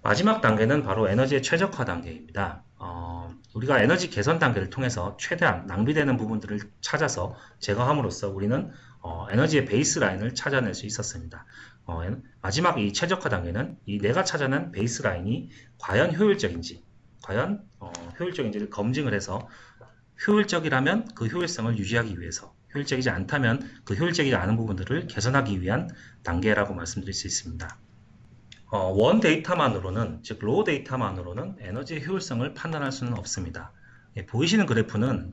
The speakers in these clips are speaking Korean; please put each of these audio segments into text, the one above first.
마지막 단계는 바로 에너지의 최적화 단계입니다. 우리가 에너지 개선 단계를 통해서 최대한 낭비되는 부분들을 찾아서 제거함으로써 우리는 에너지의 베이스라인을 찾아낼 수 있었습니다. 마지막 이 최적화 단계는 이 내가 찾아낸 베이스라인이 과연 효율적인지, 과연 효율적인지를 검증을 해서 효율적이라면 그 효율성을 유지하기 위해서, 효율적이지 않다면 그 효율적이지 않은 부분들을 개선하기 위한 단계라고 말씀드릴 수 있습니다. 원 데이터만으로는, 즉 로우 데이터만으로는 에너지의 효율성을 판단할 수는 없습니다. 예, 보이시는 그래프는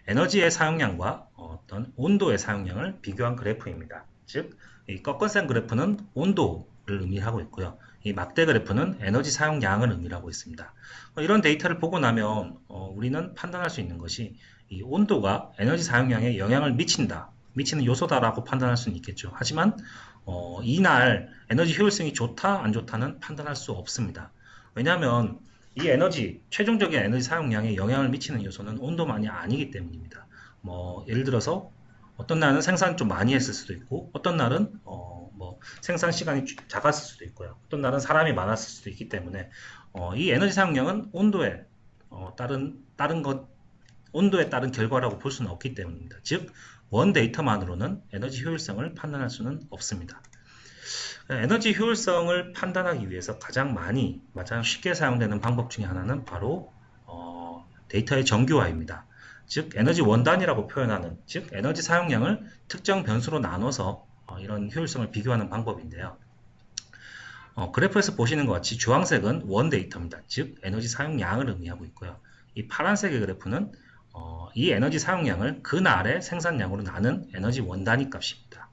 에너지의 사용량과 어떤 온도의 사용량을 비교한 그래프입니다. 즉, 이 꺾은線그래프는 온도를 의미하고 있고요. 이 막대 그래프는 에너지 사용량을 의미하고 있습니다. 이런 데이터를 보고 나면 우리는 판단할 수 있는 것이 이 온도가 에너지 사용량에 영향을 미치는 요소다라고 판단할 수는 있겠죠. 하지만 이날 에너지 효율성이 좋다, 안 좋다는 판단할 수 없습니다. 왜냐하면 이 최종적인 에너지 사용량에 영향을 미치는 요소는 온도만이 아니기 때문입니다. 예를 들어서 어떤 날은 생산 좀 많이 했을 수도 있고, 어떤 날은 생산 시간이 작았을 수도 있고요. 어떤 날은 사람이 많았을 수도 있기 때문에 이 에너지 사용량은 온도에 따른 결과라고 볼 수는 없기 때문입니다. 즉, 원 데이터만으로는 에너지 효율성을 판단할 수는 없습니다. 에너지 효율성을 판단하기 위해서 가장 쉽게 사용되는 방법 중에 하나는 바로 데이터의 정규화입니다. 즉, 에너지 원단이라고 표현하는, 즉 에너지 사용량을 특정 변수로 나눠서 이런 효율성을 비교하는 방법인데요. 그래프에서 보시는 것 같이 주황색은 원 데이터입니다. 즉 에너지 사용량을 의미하고 있고요. 이 파란색의 그래프는 이 에너지 사용량을 그날의 생산량으로 나눈 에너지 원단위 값입니다.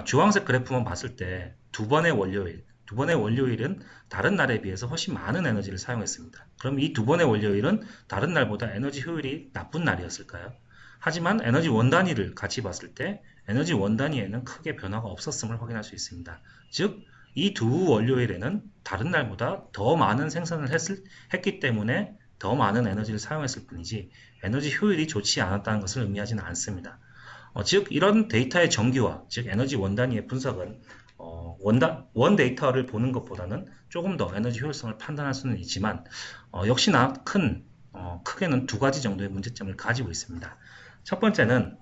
주황색 그래프만 봤을 때 두 번의 월요일은 다른 날에 비해서 훨씬 많은 에너지를 사용했습니다. 그럼 이 두 번의 월요일은 다른 날보다 에너지 효율이 나쁜 날이었을까요? 하지만 에너지 원단위를 같이 봤을 때 에너지 원단위에는 크게 변화가 없었음을 확인할 수 있습니다. 즉, 이 두 월요일에는 다른 날보다 더 많은 생산을 했기 때문에 더 많은 에너지를 사용했을 뿐이지 에너지 효율이 좋지 않았다는 것을 의미하지는 않습니다. 즉 이런 데이터의 정기화, 즉 에너지 원단위의 분석은 원 데이터를 보는 것보다는 조금 더 에너지 효율성을 판단할 수는 있지만 역시나 크게는 두 가지 정도의 문제점을 가지고 있습니다. 첫 번째는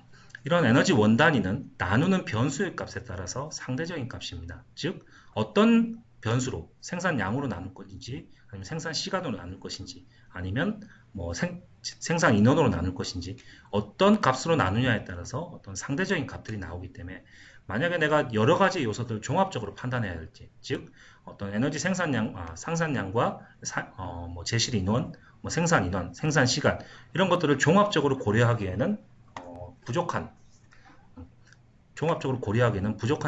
이런 에너지 원단위는 나누는 변수의 값에 따라서 상대적인 값입니다. 즉 어떤 변수로 생산량으로 나눌 것인지 아니면 생산 시간으로 나눌 것인지 아니면 생산 인원으로 나눌 것인지 어떤 값으로 나누냐에 따라서 어떤 상대적인 값들이 나오기 때문에 만약에 내가 여러 가지 요소들을 종합적으로 판단해야 할지, 즉 어떤 에너지 생산량과 제실 인원, 생산 인원, 생산 시간 이런 것들을 종합적으로 고려하기에는 부족한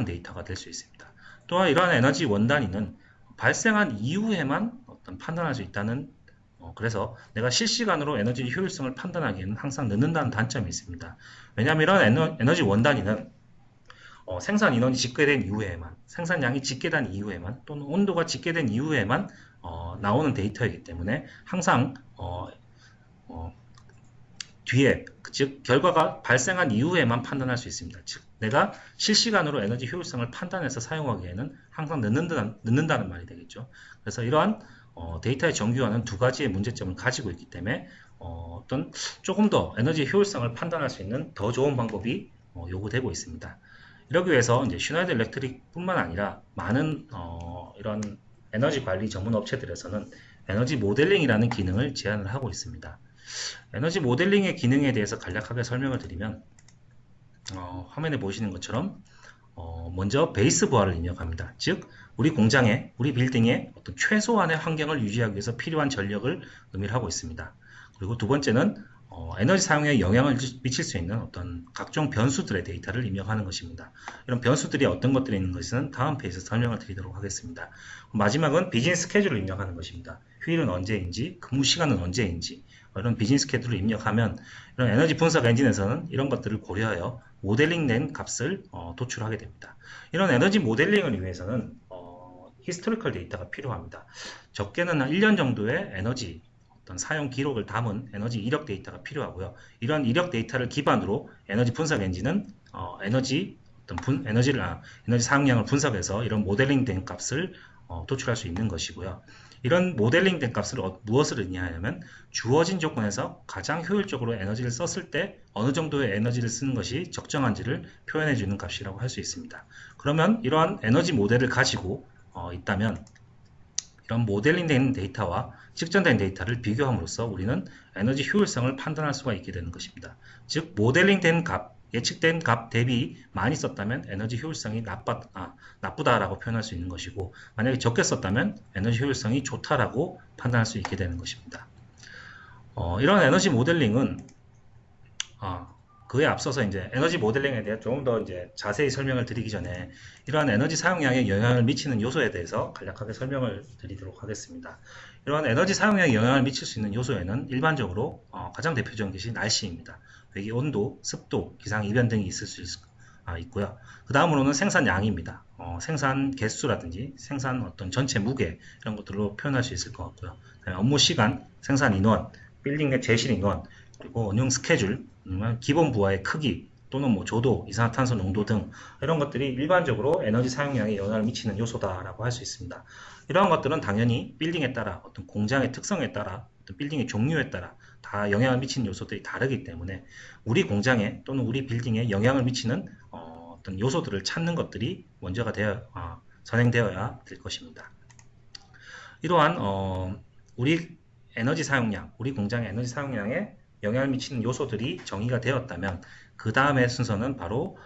데이터가 될 수 있습니다. 또한 이러한 에너지 원단위는 발생한 이후에만 판단할 수 있다는 그래서 내가 실시간으로 에너지 효율성을 판단하기에는 항상 늦는다는 단점이 있습니다. 왜냐하면 이런 에너지 원단위는 생산 인원이 집계된 이후에만, 생산량이 집계된 이후에만, 또는 온도가 집계된 이후에만 나오는 데이터이기 때문에 항상 뒤에, 즉 결과가 발생한 이후에만 판단할 수 있습니다. 즉 내가 실시간으로 에너지 효율성을 판단해서 사용하기에는 항상 늦는다는 말이 되겠죠. 그래서 이러한 데이터의 정규화는 두 가지의 문제점을 가지고 있기 때문에 어떤 조금 더 에너지 효율성을 판단할 수 있는 더 좋은 방법이 요구되고 있습니다. 이러기 위해서 이제 슈나이더 일렉트릭뿐만 아니라 많은 이런 에너지 관리 전문 업체들에서는 에너지 모델링이라는 기능을 제안을 하고 있습니다. 에너지 모델링의 기능에 대해서 간략하게 설명을 드리면 화면에 보시는 것처럼 먼저 베이스 부하를 입력합니다. 즉 우리 공장에, 우리 빌딩에 어떤 최소한의 환경을 유지하기 위해서 필요한 전력을 의미하고 있습니다. 그리고 두 번째는 에너지 사용에 영향을 미칠 수 있는 어떤 각종 변수들의 데이터를 입력하는 것입니다. 이런 변수들이 어떤 것들이 있는 것은 다음 페이지에서 설명을 드리도록 하겠습니다. 마지막은 비즈니스 스케줄을 입력하는 것입니다. 휴일은 언제인지, 근무 시간은 언제인지 이런 비즈니스 스케줄을 입력하면 이런 에너지 분석 엔진에서는 이런 것들을 고려하여 모델링된 값을 도출하게 됩니다. 이런 에너지 모델링을 위해서는 히스토리컬 데이터가 필요합니다. 적게는 한 1년 정도의 에너지 어떤 사용 기록을 담은 에너지 이력 데이터가 필요하고요. 이러한 이력 데이터를 기반으로 에너지 분석 엔진은 에너지 사용량을 분석해서 이런 모델링된 값을 도출할 수 있는 것이고요. 이런 모델링 된 값을 무엇을 의미하냐면 주어진 조건에서 가장 효율적으로 에너지를 썼을 때 어느 정도의 에너지를 쓰는 것이 적정한지를 표현해 주는 값이라고 할 수 있습니다. 그러면 이러한 에너지 모델을 가지고 있다면 이런 모델링 된 데이터와 측정된 데이터를 비교함으로써 우리는 에너지 효율성을 판단할 수가 있게 되는 것입니다. 즉 모델링 된 값, 예측된 값 대비 많이 썼다면 에너지 효율성이 나쁘다라고 표현할 수 있는 것이고, 만약에 적게 썼다면 에너지 효율성이 좋다라고 판단할 수 있게 되는 것입니다. 이런 에너지 모델링은 그에 앞서서 이제 에너지 모델링에 대해 조금 더 이제 자세히 설명을 드리기 전에 이러한 에너지 사용량에 영향을 미치는 요소에 대해서 간략하게 설명을 드리도록 하겠습니다. 이러한 에너지 사용량에 영향을 미칠 수 있는 요소에는 일반적으로 가장 대표적인 것이 날씨입니다. 외기 온도, 습도, 기상 이변 등이 있을 수 있고요. 그 다음으로는 생산량입니다. 생산 개수라든지 생산 어떤 전체 무게 이런 것들로 표현할 수 있을 것 같고요. 업무 시간, 생산 인원, 빌딩 내 제실 인원, 그리고 운영 스케줄, 기본 부하의 크기 또는 뭐 조도, 이산화탄소 농도 등 이런 것들이 일반적으로 에너지 사용량에 영향을 미치는 요소다라고 할 수 있습니다. 이러한 것들은 당연히 빌딩에 따라 어떤 공장의 특성에 따라 어떤 빌딩의 종류에 따라 다 영향을 미치는 요소들이 다르기 때문에 우리 공장에 또는 우리 빌딩에 영향을 미치는 어떤 요소들을 찾는 것들이 먼저가 선행되어야 될 것입니다. 이러한 우리 에너지 사용량, 우리 공장의 에너지 사용량에 영향을 미치는 요소들이 정의가 되었다면 그 다음의 순서는 바로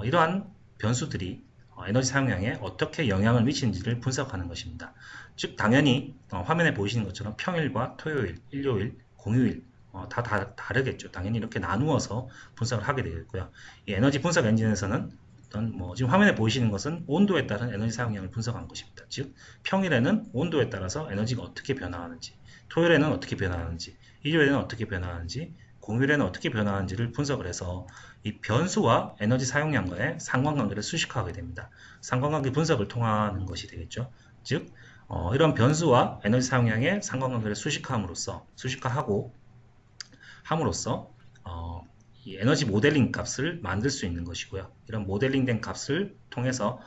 이러한 변수들이 에너지 사용량에 어떻게 영향을 미치는지를 분석하는 것입니다. 즉 당연히 화면에 보이시는 것처럼 평일과 토요일, 일요일, 공휴일 다 다르겠죠. 당연히 이렇게 나누어서 분석을 하게 되겠고요. 이 에너지 분석 엔진에서는 지금 화면에 보이시는 것은 온도에 따른 에너지 사용량을 분석한 것입니다. 즉 평일에는 온도에 따라서 에너지가 어떻게 변화하는지, 토요일에는 어떻게 변화하는지, 일요일에는 어떻게 변화하는지, 공휴일에는 어떻게 변화하는지를 분석을 해서 이 변수와 에너지 사용량과의 상관관계를 수식하게 됩니다. 상관관계 분석을 통하는 것이 되겠죠. 즉 이런 변수와 에너지 사용량의 상관관계를 수식함으로써 이 에너지 모델링 값을 만들 수 있는 것이고요. 이런 모델링 된 값을 통해서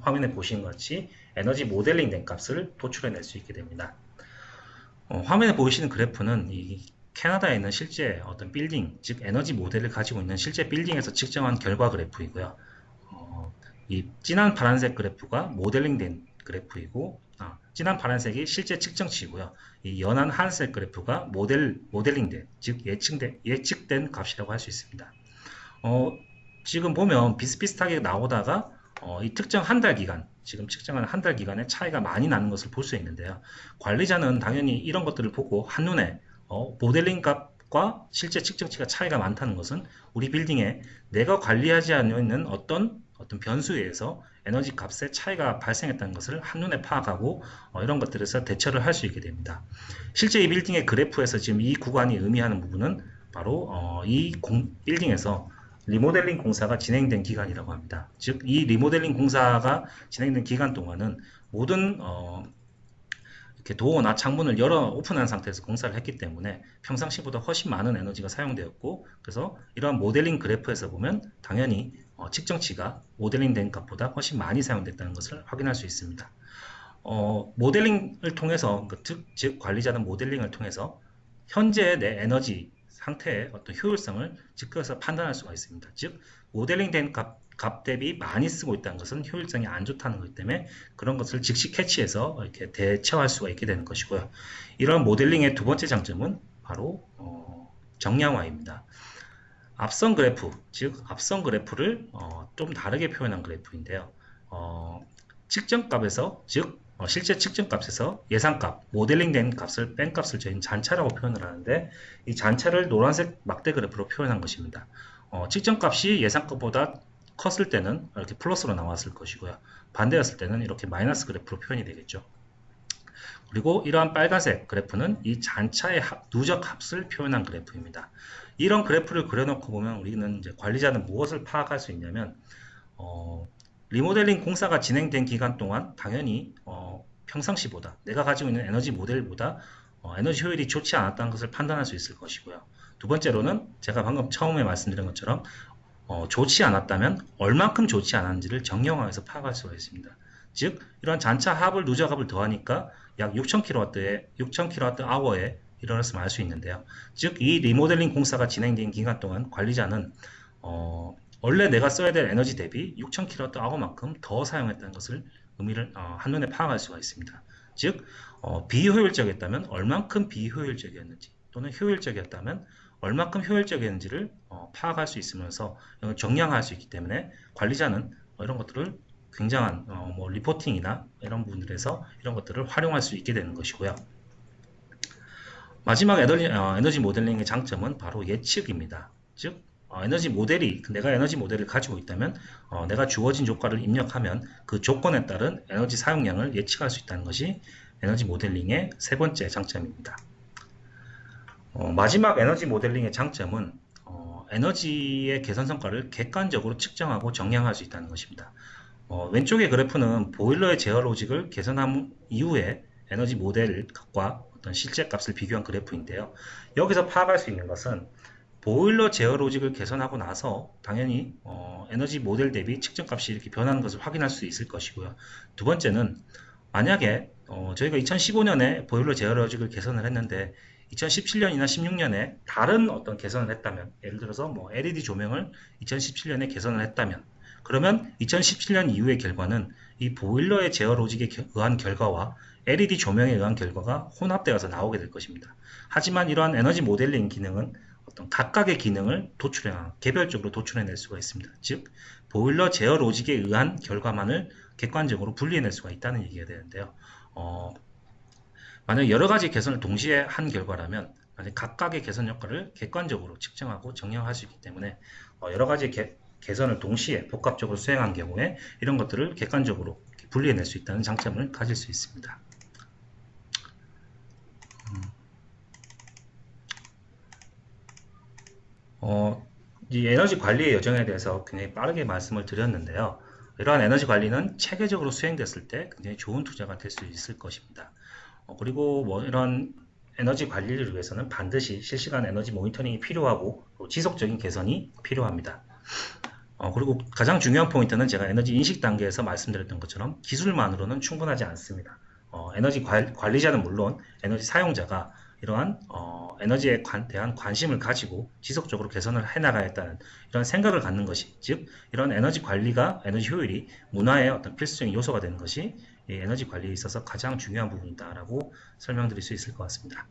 화면에 보시는 것 같이 에너지 모델링 된 값을 도출해낼 수 있게 됩니다. 화면에 보이시는 그래프는 이 캐나다에 있는 실제 어떤 빌딩, 즉 에너지 모델을 가지고 있는 실제 빌딩에서 측정한 결과 그래프이고요. 이 진한 파란색 그래프가 모델링된 그래프이고, 진한 파란색이 실제 측정치이고요. 이 연한 하늘색 그래프가 모델링된, 즉 예측된 값이라고 할 수 있습니다. 지금 보면 비슷비슷하게 나오다가 이 특정 한 달 기간, 지금 측정한 한 달 기간에 차이가 많이 나는 것을 볼 수 있는데요. 관리자는 당연히 이런 것들을 보고 한눈에 모델링 값과 실제 측정치가 차이가 많다는 것은 우리 빌딩에 내가 관리하지 않는 어떤 변수에 의해서 에너지 값에 차이가 발생했다는 것을 한눈에 파악하고 이런 것들에서 대처를 할 수 있게 됩니다. 실제 이 빌딩의 그래프에서 지금 이 구간이 의미하는 부분은 바로 이 빌딩에서 리모델링 공사가 진행된 기간이라고 합니다. 즉, 이 리모델링 공사가 진행된 기간 동안은 모든 이렇게 도어나 창문을 오픈한 상태에서 공사를 했기 때문에 평상시보다 훨씬 많은 에너지가 사용되었고, 그래서 이러한 모델링 그래프에서 보면 당연히 측정치가 모델링 된 값보다 훨씬 많이 사용됐다는 것을 확인할 수 있습니다. 모델링을 통해서, 즉 관리자는 모델링을 통해서 현재의 내 에너지 상태의 어떤 효율성을 직거해서 판단할 수가 있습니다. 즉 모델링 된 값 대비 많이 쓰고 있다는 것은 효율성이 안 좋다는 것 때문에 그런 것을 즉시 캐치해서 이렇게 대처할 수가 있게 되는 것이고요. 이런 모델링의 두 번째 장점은 바로 정량화입니다. 앞선 그래프를 좀 다르게 표현한 그래프인데요. 측정값에서, 즉 실제 측정값에서 예상값, 모델링된 값을 뺀 값을 저희는 잔차라고 표현을 하는데, 이 잔차를 노란색 막대 그래프로 표현한 것입니다. 측정값이 예상값보다 컸을 때는 이렇게 플러스로 나왔을 것이고요. 반대였을 때는 이렇게 마이너스 그래프로 표현이 되겠죠. 그리고 이러한 빨간색 그래프는 이 잔차의 누적 합을 표현한 그래프입니다. 이런 그래프를 그려놓고 보면 우리는 이제 관리자는 무엇을 파악할 수 있냐면, 리모델링 공사가 진행된 기간 동안 당연히 평상시보다 내가 가지고 있는 에너지 모델보다 에너지 효율이 좋지 않았다는 것을 판단할 수 있을 것이고요. 두 번째로는 제가 방금 처음에 말씀드린 것처럼 좋지 않았다면 얼만큼 좋지 않았는지를 정량화해서 파악할 수가 있습니다. 즉 이러한 잔차 합을 누적합을 더하니까 약 6,000kWh에 이런 것을 알 수 있는데요. 즉 이 리모델링 공사가 진행된 기간 동안 관리자는 원래 내가 써야 될 에너지 대비 6,000kWh만큼 더 사용했다는 것을 의미를 한눈에 파악할 수가 있습니다. 즉 비효율적이었다면 얼만큼 비효율적이었는지 또는 효율적이었다면 얼만큼 효율적이었는지를 파악할 수 있으면서 정량할 수 있기 때문에 관리자는 이런 것들을 굉장한 뭐 리포팅이나 이런 부분들에서 이런 것들을 활용할 수 있게 되는 것이고요. 마지막 에너지 모델링의 장점은 바로 예측입니다. 즉 내가 에너지 모델을 가지고 있다면 내가 주어진 조건을 입력하면 그 조건에 따른 에너지 사용량을 예측할 수 있다는 것이 에너지 모델링의 세 번째 장점입니다. 마지막 에너지 모델링의 장점은 에너지의 개선 성과를 객관적으로 측정하고 정량할 수 있다는 것입니다. 왼쪽의 그래프는 보일러의 제어 로직을 개선한 이후에 에너지 모델과 어떤 실제 값을 비교한 그래프인데요. 여기서 파악할 수 있는 것은 보일러 제어 로직을 개선하고 나서 당연히 에너지 모델 대비 측정값이 이렇게 변하는 것을 확인할 수 있을 것이고요. 두 번째는 만약에 저희가 2015년에 보일러 제어 로직을 개선을 했는데 2017년이나 16년에 다른 어떤 개선을 했다면, 예를 들어서 뭐 LED 조명을 2017년에 개선을 했다면, 그러면 2017년 이후의 결과는 이 보일러의 제어 로직에 의한 결과와 LED 조명에 의한 결과가 혼합되어서 나오게 될 것입니다. 하지만 이러한 에너지 모델링 기능은 어떤 각각의 기능을 개별적으로 도출해낼 수가 있습니다. 즉, 보일러 제어 로직에 의한 결과만을 객관적으로 분리해낼 수가 있다는 얘기가 되는데요. 만약 여러 가지 개선을 동시에 한 결과라면 각각의 개선 효과를 객관적으로 측정하고 정량할 수 있기 때문에 여러 가지 개선을 동시에 복합적으로 수행한 경우에 이런 것들을 객관적으로 분리해낼 수 있다는 장점을 가질 수 있습니다. 이 에너지 관리의 여정에 대해서 굉장히 빠르게 말씀을 드렸는데요. 이러한 에너지 관리는 체계적으로 수행됐을 때 굉장히 좋은 투자가 될 수 있을 것입니다. 그리고 뭐 이런 에너지 관리를 위해서는 반드시 실시간 에너지 모니터링이 필요하고 지속적인 개선이 필요합니다. 그리고 가장 중요한 포인트는 제가 에너지 인식 단계에서 말씀드렸던 것처럼 기술만으로는 충분하지 않습니다. 에너지 관리자는 물론 에너지 사용자가 이러한 에너지에 대한 관심을 가지고 지속적으로 개선을 해나가야겠다는 이런 생각을 갖는 것이, 즉 이런 에너지 관리가 에너지 효율이 문화의 어떤 필수적인 요소가 되는 것이 이 에너지 관리에 있어서 가장 중요한 부분이다라고 설명드릴 수 있을 것 같습니다.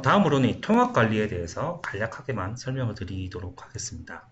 다음으로는 이 통합 관리에 대해서 간략하게만 설명을 드리도록 하겠습니다.